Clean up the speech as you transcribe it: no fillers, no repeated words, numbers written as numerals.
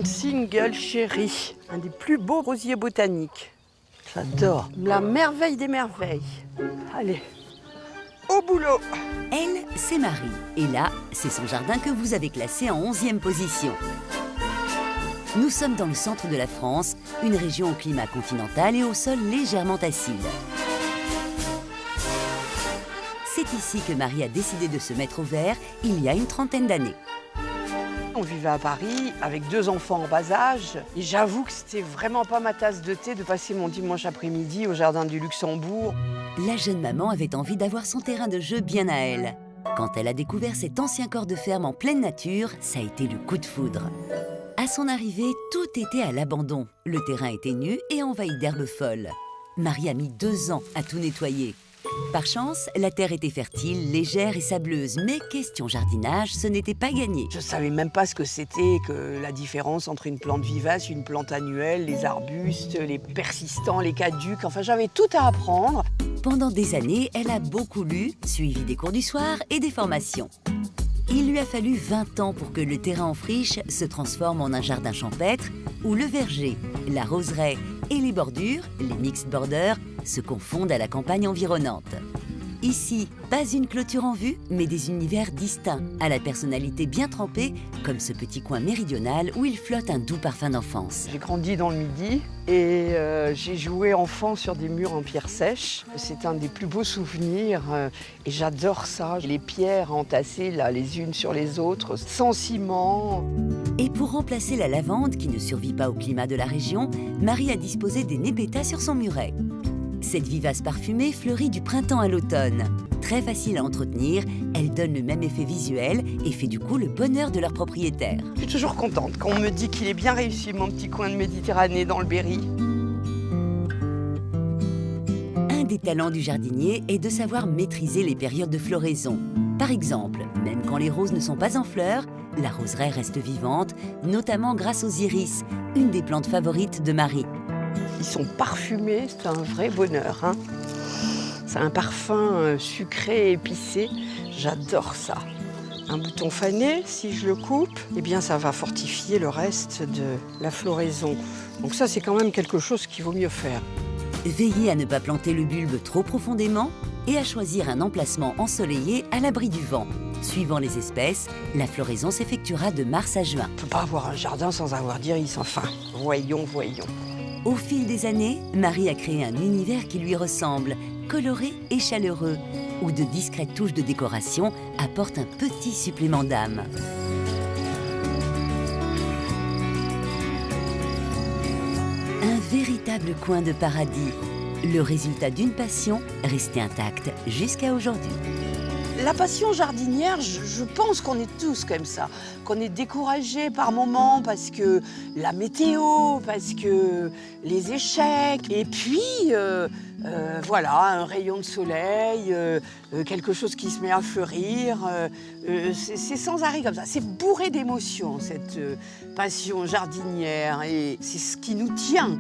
Single Cherry, un des plus beaux rosiers botaniques. J'adore. La merveille des merveilles. Allez, au boulot. Elle, c'est Marie. Et là, c'est son jardin que vous avez classé en 11e position. Nous sommes dans le centre de la France, une région au climat continental et au sol légèrement acide. C'est ici que Marie a décidé de se mettre au vert il y a une trentaine d'années. On vivait à Paris avec 2 enfants en bas âge et j'avoue que c'était vraiment pas ma tasse de thé de passer mon dimanche après-midi au jardin du Luxembourg. La jeune maman avait envie d'avoir son terrain de jeu bien à elle. Quand elle a découvert cet ancien corps de ferme en pleine nature, ça a été le coup de foudre. À son arrivée, tout était à l'abandon. Le terrain était nu et envahi d'herbes folles. Marie a mis 2 ans à tout nettoyer. Par chance, la terre était fertile, légère et sableuse, mais question jardinage, ce n'était pas gagné. Je savais même pas ce que c'était que la différence entre une plante vivace, une plante annuelle, les arbustes, les persistants, les caducs, enfin j'avais tout à apprendre. Pendant des années, elle a beaucoup lu, suivi des cours du soir et des formations. Il lui a fallu 20 ans pour que le terrain en friche se transforme en un jardin champêtre où le verger, la roseraie et les bordures, les mixed borders, se confondent à la campagne environnante. Ici, pas une clôture en vue, mais des univers distincts, à la personnalité bien trempée, comme ce petit coin méridional où il flotte un doux parfum d'enfance. J'ai grandi dans le Midi et j'ai joué enfant sur des murs en pierre sèche. C'est un des plus beaux souvenirs et j'adore ça. Les pierres entassées là, les unes sur les autres, sans ciment. Et pour remplacer la lavande qui ne survit pas au climat de la région, Marie a disposé des nébétas sur son muret. Cette vivace parfumée fleurit du printemps à l'automne. Très facile à entretenir, elle donne le même effet visuel et fait du coup le bonheur de leur propriétaire. Je suis toujours contente quand on me dit qu'il est bien réussi, mon petit coin de Méditerranée dans le Berry. Un des talents du jardinier est de savoir maîtriser les périodes de floraison. Par exemple, même quand les roses ne sont pas en fleurs, la roseraie reste vivante, notamment grâce aux iris, une des plantes favorites de Marie. Ils sont parfumés, c'est un vrai bonheur. Hein. C'est un parfum sucré et épicé. J'adore ça. Un bouton fané, si je le coupe, eh bien ça va fortifier le reste de la floraison. Donc ça, c'est quand même quelque chose qu'il vaut mieux faire. Veillez à ne pas planter le bulbe trop profondément et à choisir un emplacement ensoleillé à l'abri du vent. Suivant les espèces, la floraison s'effectuera de mars à juin. On ne peut pas avoir un jardin sans avoir d'iris, enfin. Voyons. Au fil des années, Marie a créé un univers qui lui ressemble, coloré et chaleureux, où de discrètes touches de décoration apportent un petit supplément d'âme. Un véritable coin de paradis, le résultat d'une passion restée intacte jusqu'à aujourd'hui. La passion jardinière, je pense qu'on est tous comme ça, qu'on est découragé par moments parce que la météo, parce que les échecs, et puis voilà, un rayon de soleil, quelque chose qui se met à fleurir, c'est sans arrêt comme ça. C'est bourré d'émotions, cette passion jardinière, et c'est ce qui nous tient.